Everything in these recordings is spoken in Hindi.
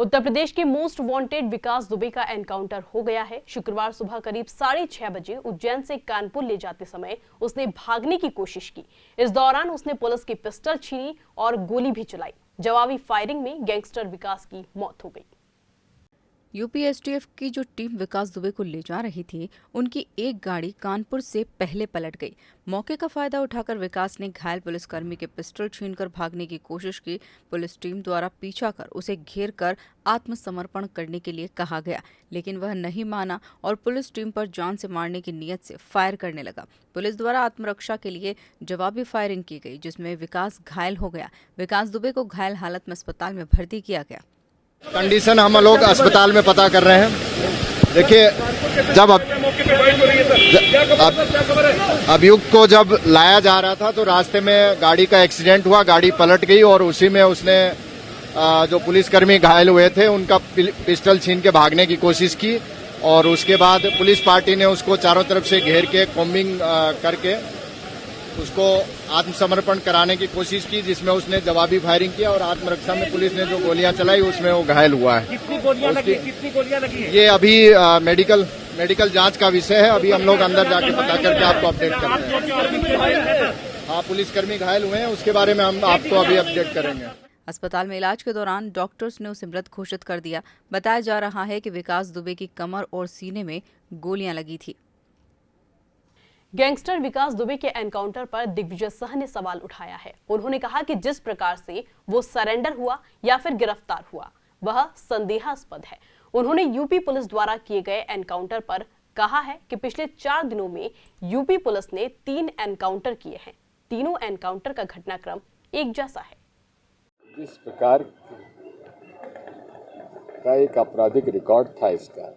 उत्तर प्रदेश के मोस्ट वांटेड विकास दुबे का एनकाउंटर हो गया है। शुक्रवार सुबह करीब 6:30 बजे उज्जैन से कानपुर ले जाते समय उसने भागने की कोशिश की। इस दौरान उसने पुलिस की पिस्टल छीनी और गोली भी चलाई। जवाबी फायरिंग में गैंगस्टर विकास की मौत हो गई। यूपी एसटीएफ की जो टीम विकास दुबे को ले जा रही थी, उनकी एक गाड़ी कानपुर से पहले पलट गई। मौके का फायदा उठाकर विकास ने घायल पुलिसकर्मी के पिस्टल छीनकर भागने की कोशिश की। पुलिस टीम द्वारा पीछा कर उसे घेर कर आत्मसमर्पण करने के लिए कहा गया, लेकिन वह नहीं माना और पुलिस टीम पर जान से मारने की नीयत से फायर करने लगा। पुलिस द्वारा आत्मरक्षा के लिए जवाबी फायरिंग की गई, जिसमें विकास घायल हो गया। विकास दुबे को घायल हालत में अस्पताल में भर्ती किया गया। कंडीशन हम लोग अस्पताल में पता कर रहे हैं। देखिए, जब अभियुक्त को जब लाया जा रहा था तो रास्ते में गाड़ी का एक्सीडेंट हुआ, गाड़ी पलट गई और उसी में उसने जो पुलिसकर्मी घायल हुए थे उनका पिस्टल छीन के भागने की कोशिश की और उसके बाद पुलिस पार्टी ने उसको चारों तरफ से घेर के कॉम्बिंग करके उसको आत्मसमर्पण कराने की कोशिश की, जिसमें उसने जवाबी फायरिंग किया और आत्मरक्षा में पुलिस ने जो गोलियां चलाई उसमें वो घायल हुआ है। कितनी गोलियां लगी है? ये अभी मेडिकल जांच का विषय है। अभी हम लोग अंदर जाके पता करके आपको अपडेट करते हैं। हाँ, पुलिसकर्मी घायल हुए हैं, उसके बारे में हम आपको अभी अपडेट करेंगे। अस्पताल में इलाज के दौरान डॉक्टर्स ने उसे मृत घोषित कर दिया। बताया जा रहा है कि विकास दुबे की कमर और सीने में गोलियां लगी थी। गैंगस्टर विकास दुबे के एनकाउंटर पर दिग्विजय साह ने सवाल उठाया है। उन्होंने कहा कि जिस प्रकार से वो सरेंडर हुआ या फिर गिरफ्तार हुआ, वह संदेहास्पद है। उन्होंने यूपी पुलिस द्वारा किए गए एनकाउंटर पर कहा है कि पिछले 4 दिनों में यूपी पुलिस ने 3 एनकाउंटर किए हैं। तीनों एनकाउंटर का घटनाक्रम एक जैसा है। जिस प्रकार का एक आपराधिक रिकॉर्ड था इसका,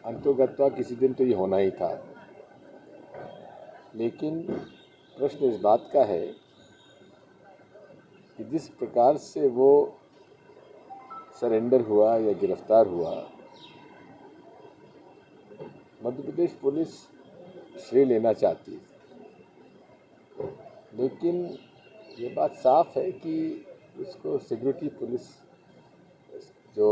अंतोगत्वा किसी दिन तो ये होना ही था, लेकिन प्रश्न इस बात का है कि जिस प्रकार से वो सरेंडर हुआ या गिरफ्तार हुआ, मध्य प्रदेश पुलिस श्रेय लेना चाहती है, लेकिन ये बात साफ है कि उसको सिक्योरिटी पुलिस, जो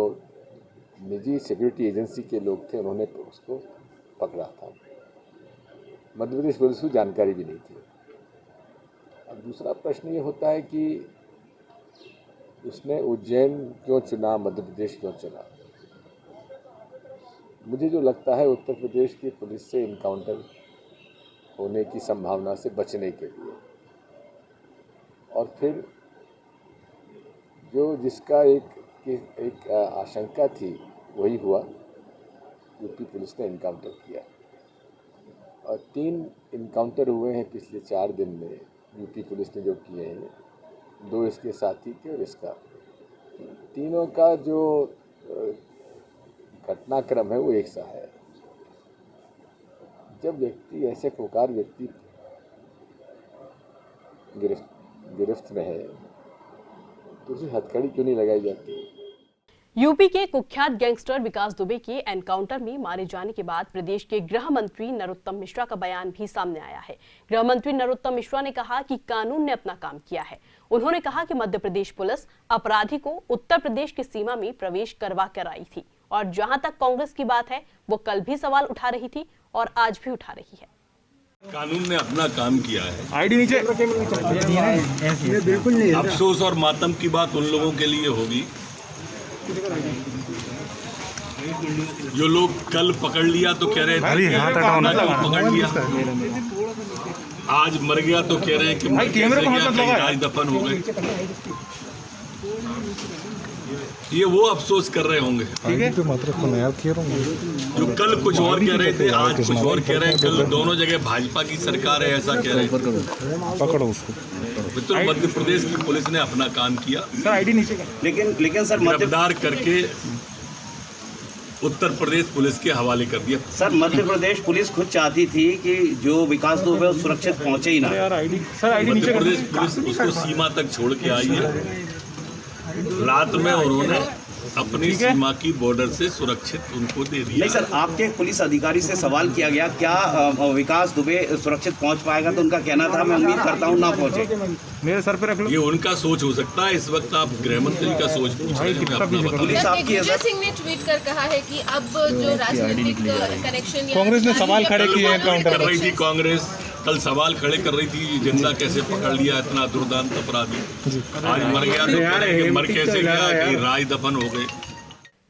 निजी सिक्योरिटी एजेंसी के लोग थे, उन्होंने उसको पकड़ा था। मध्य प्रदेश पुलिस को जानकारी भी नहीं थी। अब दूसरा प्रश्न ये होता है कि उसने उज्जैन क्यों चुना, मध्य प्रदेश क्यों चुना। मुझे जो लगता है उत्तर प्रदेश की पुलिस से इनकाउंटर होने की संभावना से बचने के लिए, और फिर जो जिसका एक आशंका थी वही हुआ। यूपी पुलिस ने इनकाउंटर किया और 3 इनकाउंटर हुए हैं पिछले 4 दिन में यूपी पुलिस ने जो किए हैं। 2 इसके साथी थे और इसका, तीनों का जो घटनाक्रम है वो एक सा है। जब व्यक्ति, ऐसे खुंखार व्यक्ति गिरफ्त में है तो उसे हथकड़ी क्यों नहीं लगाई जाती? यूपी के कुख्यात गैंगस्टर विकास दुबे के एनकाउंटर में मारे जाने के बाद प्रदेश के गृह मंत्री नरोत्तम मिश्रा का बयान भी सामने आया है। गृह मंत्री नरोत्तम मिश्रा ने कहा कि कानून ने अपना काम किया है। उन्होंने कहा कि मध्य प्रदेश पुलिस अपराधी को उत्तर प्रदेश की सीमा में प्रवेश करवा कर आई थी और जहां तक कांग्रेस की बात है, वो कल भी सवाल उठा रही थी और आज भी उठा रही है। कानून ने अपना काम किया है। आईडी नीचे बिल्कुल नहीं। अफसोस और मातम की बात उन लोगों के लिए होगी जो लोग कल पकड़ लिया तो कह रहे थे पकड़ लिया, आज मर गया तो कह रहे हैं कि आज दफन हो गए। ये वो अफसोस कर रहे होंगे जो कल कुछ और कह रहे थे, आज कुछ और कह रहे हैं। कल दोनों जगह भाजपा की सरकार है ऐसा कह रहे हैं। पकड़ो उसको। मित्रों, मध्य प्रदेश की पुलिस ने अपना काम किया। सर आईडी नीचे का। लेकिन सर गिरफ्तार करके उत्तर प्रदेश पुलिस के हवाले कर दिया। सर मध्य प्रदेश पुलिस खुद चाहती थी कि जो विकास दुबे सुरक्षित पहुंचे ही ना। मध्य प्रदेश पुलिस उसको सीमा तक छोड़ के आई है। रात में उन्होंने अपनी सीमा की बॉर्डर से सुरक्षित उनको दे दिया। नहीं सर, आपके पुलिस अधिकारी से सवाल किया गया क्या विकास दुबे सुरक्षित पहुंच पाएगा, तो उनका कहना था मैं उम्मीद करता हूं ना पहुंचे। मेरे सर पे रख लो। ये उनका सोच हो सकता है, इस वक्त आप गृह मंत्री का सोच पूछ रहे हैं, मैं अपना बता पुलिस रहा हूं। आपकी है दिग्विजय सर। सिंह ने ट्वीट कर कहा है कि अब जो राजनीतिक कनेक्शन कांग्रेस ने सवाल खड़े किए हैं कर रही थी कांग्रेस, कल सवाल खड़े कर रही थी जिंदा कैसे पकड़ लिया इतना दुर्दांत अपराधी, आज मर गया तो मर कैसे गया कि राज दफन हो गए।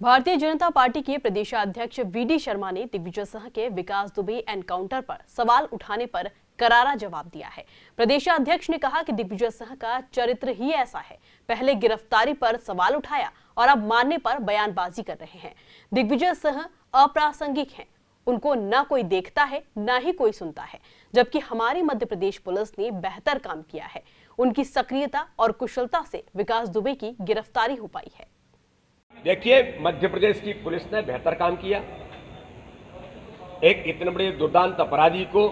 भारतीय जनता पार्टी के प्रदेशाध्यक्ष वीडी शर्मा ने दिग्विजय सिंह के विकास दुबे एनकाउंटर पर सवाल उठाने पर करारा जवाब दिया है। प्रदेशाध्यक्ष ने कहा कि दिग्विजय सिंह का चरित्र ही ऐसा है, पहले गिरफ्तारी पर सवाल उठाया और अब मारने पर बयानबाजी कर रहे हैं। दिग्विजय सिंह अप्रासंगिक हैं, उनको ना कोई देखता है ना ही कोई सुनता है, जबकि हमारी मध्य प्रदेश पुलिस ने बेहतर काम किया है। उनकी सक्रियता और कुशलता से विकास दुबे की गिरफ्तारी हो पाई है। देखिए, मध्य प्रदेश की पुलिस ने बेहतर काम किया। एक इतने बड़े दुर्दांत अपराधी को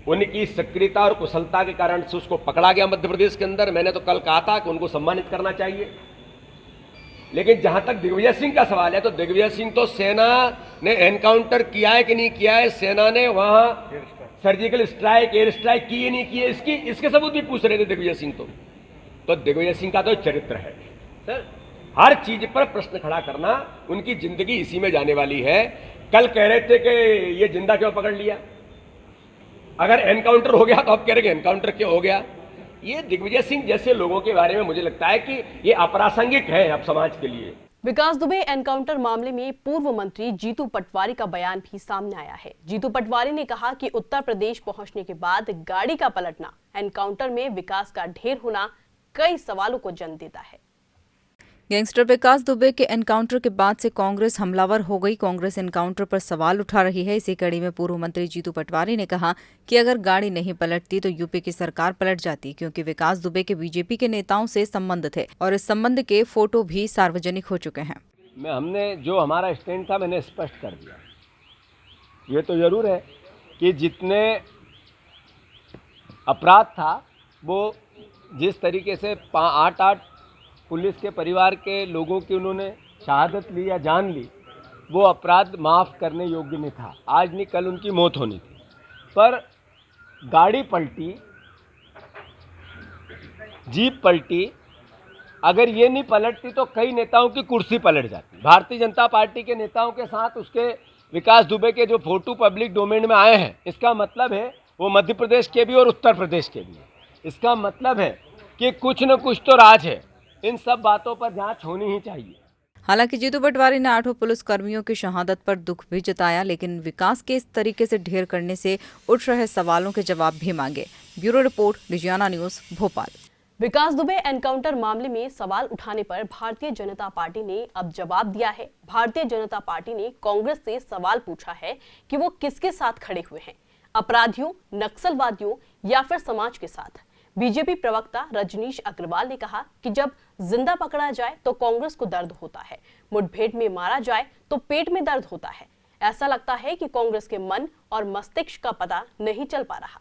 उनकी सक्रियता और कुशलता के कारण से उसको पकड़ा गया मध्य प्रदेश के अंदर। मैंने तो कल कहा था कि उनको सम्मानित करना चाहिए। लेकिन जहां तक दिग्विजय सिंह का सवाल है, तो दिग्विजय सिंह तो सेना ने एनकाउंटर किया है कि नहीं किया है, सेना ने वहां सर्जिकल स्ट्राइक, एयर स्ट्राइक की है नहीं की है, इसके सबूत भी पूछ रहे थे दिग्विजय सिंह। तो दिग्विजय सिंह का तो चरित्र है सर, हर चीज पर प्रश्न खड़ा करना, उनकी जिंदगी इसी में जाने वाली है। कल कह रहे थे कि ये जिंदा क्यों पकड़ लिया, अगर एनकाउंटर हो गया तो अब कह रहे हैं एनकाउंटर क्यों हो गया। ये दिग्विजय सिंह जैसे लोगों के बारे में मुझे लगता है कि ये अप्रासंगिक है अब समाज के लिए। विकास दुबे एनकाउंटर मामले में पूर्व मंत्री जीतू पटवारी का बयान भी सामने आया है। जीतू पटवारी ने कहा कि उत्तर प्रदेश पहुंचने के बाद गाड़ी का पलटना, एनकाउंटर में विकास का ढेर होना कई सवालों को जन्म देता है। गैंगस्टर विकास दुबे के एनकाउंटर के बाद से कांग्रेस हमलावर हो गई। कांग्रेस एनकाउंटर पर सवाल उठा रही है। इसी कड़ी में पूर्व मंत्री जीतू पटवारी ने कहा कि अगर गाड़ी नहीं पलटती तो यूपी की सरकार पलट जाती, क्योंकि विकास दुबे के बीजेपी के नेताओं से संबंध थे और इस संबंध के फोटो भी सार्वजनिक हो चुके हैं। हमने जो हमारा स्टैंड था मैंने स्पष्ट कर दिया। ये तो जरूर है कि जितने अपराध था वो जिस तरीके से 8-8 पुलिस के परिवार के लोगों की उन्होंने शहादत ली या जान ली, वो अपराध माफ़ करने योग्य नहीं था। आज नहीं कल उनकी मौत होनी थी, पर गाड़ी पलटी, जीप पलटी, अगर ये नहीं पलटती तो कई नेताओं की कुर्सी पलट जाती। भारतीय जनता पार्टी के नेताओं के साथ उसके विकास दुबे के जो फोटो पब्लिक डोमेन में आए हैं, इसका मतलब है वो मध्य प्रदेश के भी और उत्तर प्रदेश के भी हैं। इसका मतलब है कि कुछ न कुछ तो राज है। इन सब बातों पर जांच होनी ही चाहिए। हालांकि जीतू पटवारी ने 8 पुलिस कर्मियों की शहादत पर दुख भी जताया, लेकिन विकास के इस तरीके से ढेर करने से उठ रहे सवालों के जवाब भी मांगे। Bureau report, Ludhiana news, Bhopal. Vikas Dubey encounter मामले में सवाल उठाने पर भारतीय जनता पार्टी ने अब जवाब दिया है। भारतीय जनता पार्टी ने कांग्रेस से सवाल पूछा है कि वो किसके साथ खड़े हुए हैं, अपराधियों, नक्सलवादियों या फिर समाज के साथ। बीजेपी प्रवक्ता रजनीश अग्रवाल ने कहा कि जब जिंदा पकड़ा जाए तो कांग्रेस को दर्द होता है, मुठभेड़ में मारा जाए तो पेट में दर्द होता है। ऐसा लगता है कि कांग्रेस के मन और मस्तिष्क का पता नहीं चल पा रहा।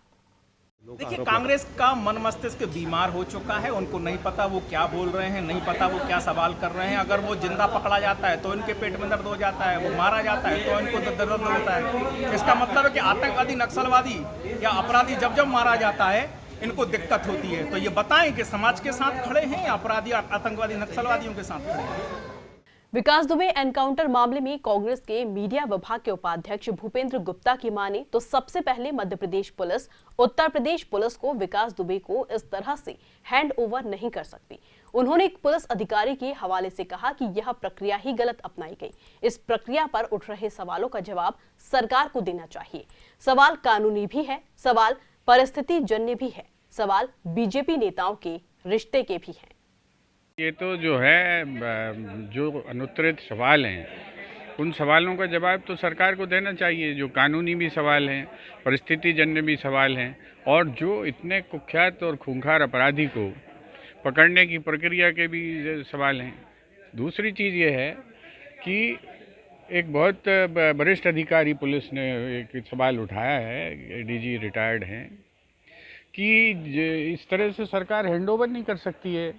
देखिए, कांग्रेस का मन मस्तिष्क बीमार हो चुका है। उनको नहीं पता वो क्या बोल रहे हैं, नहीं पता वो क्या सवाल कर रहे हैं। अगर वो जिंदा पकड़ा जाता है तो इनके पेट में दर्द हो जाता है, वो मारा जाता है तो इनको दर्द होता है। इसका मतलब है कि आतंकवादी, नक्सलवादी या अपराधी जब जब मारा जाता है इनको दिक्कत होती है। तो ये बताएं कि समाज के साथ खड़े हैं या अपराधी, आतंकवादी, नक्सलवादियों के साथ खड़े हैं। विकास दुबे एनकाउंटर मामले में कांग्रेस के मीडिया विभाग के उपाध्यक्ष भूपेंद्र गुप्ता की माने तो सबसे पहले मध्य प्रदेश पुलिस, उत्तर प्रदेश पुलिस को विकास दुबे को इस तरह से हैंड ओवर नहीं कर सकती। उन्होंने एक पुलिस अधिकारी के हवाले से कहा कि यह प्रक्रिया ही गलत अपनाई गई। इस प्रक्रिया पर उठ रहे सवालों का जवाब सरकार को देना चाहिए। सवाल कानूनी भी है, सवाल परिस्थिति जन्य भी है, सवाल बीजेपी नेताओं के रिश्ते के भी हैं। ये तो जो है, जो अनुत्तरित सवाल हैं, उन सवालों का जवाब तो सरकार को देना चाहिए। जो कानूनी भी सवाल हैं, परिस्थिति जन्य भी सवाल हैं, और जो इतने कुख्यात और खूंखार अपराधी को पकड़ने की प्रक्रिया के भी सवाल हैं। दूसरी चीज़ ये है कि एक बहुत वरिष्ठ अधिकारी पुलिस ने एक सवाल उठाया है, डीजी रिटायर्ड हैं, कि इस तरह से सरकार हैंडओवर नहीं कर सकती है।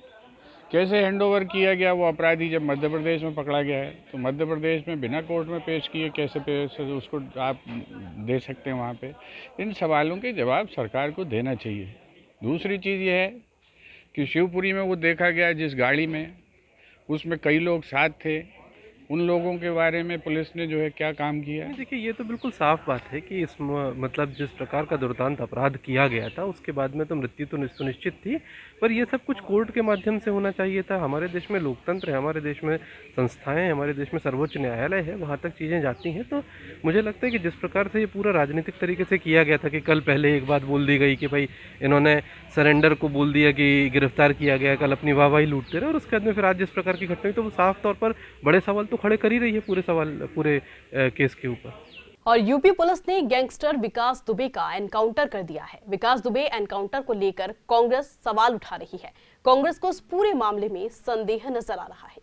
कैसे हैंडओवर किया गया वो अपराधी जब मध्य प्रदेश में पकड़ा गया है, तो मध्य प्रदेश में बिना कोर्ट में पेश किए कैसे उसको आप दे सकते हैं वहाँ पे। इन सवालों के जवाब सरकार को देना चाहिए। दूसरी चीज़ ये है कि शिवपुरी में वो देखा गया जिस गाड़ी में, उसमें कई लोग साथ थे, उन लोगों के बारे में पुलिस ने जो है क्या काम किया है। देखिए, ये तो बिल्कुल साफ बात है कि इस मतलब जिस प्रकार का दुर्दांत अपराध किया गया था उसके बाद में तो मृत्यु तो सुनिश्चित थी, पर ये सब कुछ कोर्ट के माध्यम से होना चाहिए था। हमारे देश में लोकतंत्र है, हमारे देश में संस्थाएं हैं, हमारे देश में सर्वोच्च न्यायालय है, वहाँ तक चीज़ें जाती हैं। तो मुझे लगता है कि जिस प्रकार से ये पूरा राजनीतिक तरीके से किया गया था कि कल पहले एक बात बोल दी गई कि भाई इन्होंने सरेंडर को बोल दिया कि गिरफ्तार किया गया, कल अपनी वाहवाही लूटते रहे, और उसके बाद में फिर आज जिस प्रकार की घटना हुई तो वो साफ तौर पर बड़े सवाल तो खड़े कर ही रही है पूरे केस के ऊपर। और यूपी पुलिस ने गैंगस्टर विकास दुबे का एनकाउंटर कर दिया है। विकास दुबे एनकाउंटर को लेकर कांग्रेस सवाल उठा रही है। कांग्रेस को इस पूरे मामले में संदेह नजर आ रहा है।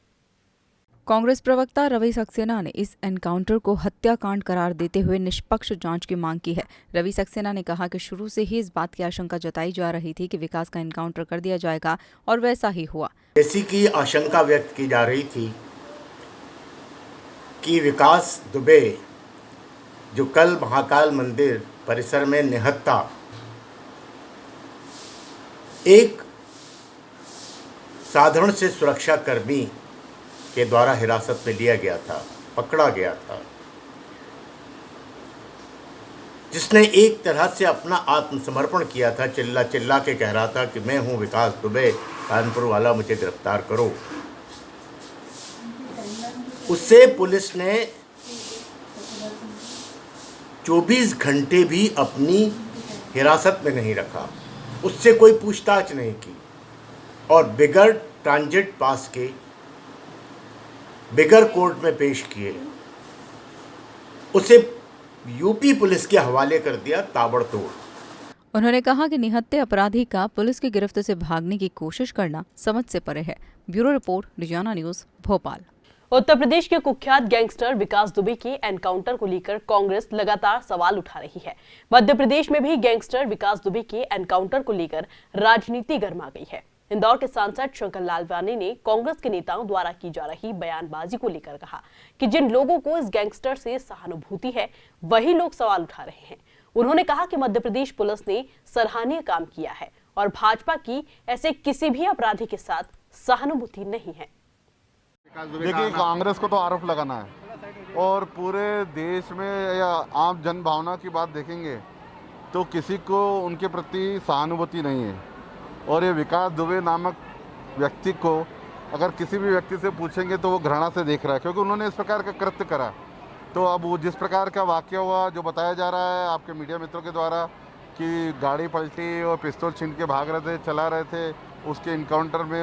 कांग्रेस प्रवक्ता रवि सक्सेना ने इस एनकाउंटर को हत्याकांड करार देते हुए निष्पक्ष जांच की मांग की है। रवि सक्सेना ने कहा कि शुरू से ही इस बात की आशंका जताई जा रही थी कि विकास का एनकाउंटर कर दिया जाएगा और वैसा ही हुआ। जैसी की आशंका व्यक्त की जा रही थी कि विकास दुबे जो कल महाकाल मंदिर परिसर में निहत्था एक साधारण से सुरक्षा कर्मी के द्वारा हिरासत में लिया गया था, पकड़ा गया था, जिसने एक तरह से अपना आत्मसमर्पण किया था। चिल्ला चिल्ला के कह रहा था कि मैं हूं विकास दुबे, कानपुर वाला, मुझे गिरफ्तार करो। उससे पुलिस ने 24 घंटे भी अपनी हिरासत में नहीं रखा, उससे कोई पूछताछ नहीं की और बिगड़ ट्रांजिट पास के बिगर कोर्ट में पेश किए, उसे यूपी पुलिस के हवाले कर दिया ताबड़तोड़। उन्होंने कहा कि निहत्थे अपराधी का पुलिस की गिरफ्त से भागने की कोशिश करना समझ से परे है। ब्यूरो रिपोर्ट, रिजाना न्यूज़, भोपाल। उत्तर प्रदेश के कुख्यात गैंगस्टर विकास दुबे के एनकाउंटर को लेकर कांग्रेस लगातार सवाल उठा रही है। मध्य प्रदेश में भी गैंगस्टर विकास दुबे के एनकाउंटर को लेकर राजनीति गर्मा गई है। इंदौर के सांसद शंकर लालवानी ने कांग्रेस के नेताओं द्वारा की जा रही बयानबाजी को लेकर कहा कि जिन लोगों को इस गैंगस्टर से सहानुभूति है वही लोग सवाल उठा रहे हैं। उन्होंने कहा कि मध्य प्रदेश पुलिस ने सराहनीय काम किया है और भाजपा की ऐसे किसी भी अपराधी के साथ सहानुभूति नहीं है। देखिए, कांग्रेस को तो आरोप लगाना है और पूरे देश में या आम जन भावना की बात देखेंगे तो किसी को उनके प्रति सहानुभूति नहीं है। और ये विकास दुबे नामक व्यक्ति को अगर किसी भी व्यक्ति से पूछेंगे तो वो घृणा से देख रहा है, क्योंकि उन्होंने इस प्रकार का कृत्य करा। तो अब वो जिस प्रकार का वाकया हुआ, जो बताया जा रहा है आपके मीडिया मित्रों के द्वारा कि गाड़ी पलटी और पिस्तौल छीन के भाग रहे थे, चला रहे थे, उसके इनकाउंटर में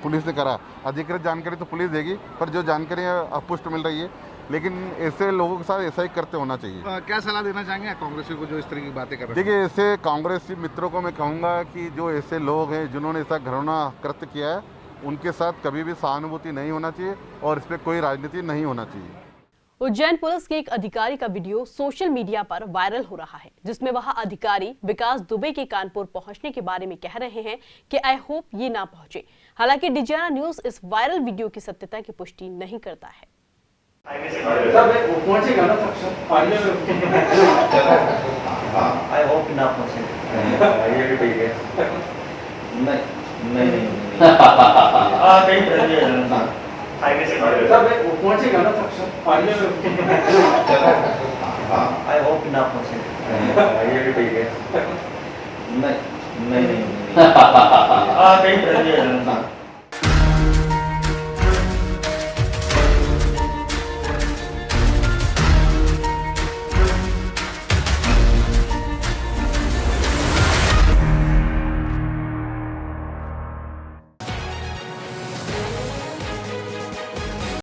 पुलिस ने करा। अधिकृत जानकारी तो पुलिस देगी, पर जो जानकारी अपुष्ट मिल रही है, लेकिन ऐसे लोगों के साथ ऐसा ही करते होना चाहिए। क्या सलाह देना चाहेंगे कांग्रेसी को जो इस तरह की बातें कर रहे हैं? देखिए, ऐसे कांग्रेसी मित्रों को मैं कहूँगा कि जो ऐसे लोग हैं जिन्होंने ऐसा घृणा कृत्य किया है, उनके साथ कभी भी सहानुभूति नहीं होना चाहिए और इस पर कोई राजनीति नहीं होना चाहिए। उज्जैन पुलिस के एक अधिकारी का वीडियो सोशल मीडिया पर वायरल हो रहा है, जिसमें वह अधिकारी विकास दुबे के कानपुर पहुंचने के बारे में कह रहे हैं कि आई होप ये ना पहुंचे। हालांकि डिजाना न्यूज़ इस वायरल वीडियो की सत्यता की पुष्टि नहीं करता है। पहुंचेगा ना आई होप ना पहुंचे। ये भी ठीक है। नहीं हाईवे से वो पहुंचेगा ना आई होप ना पहुंचे। ये भी ठीक है। नहीं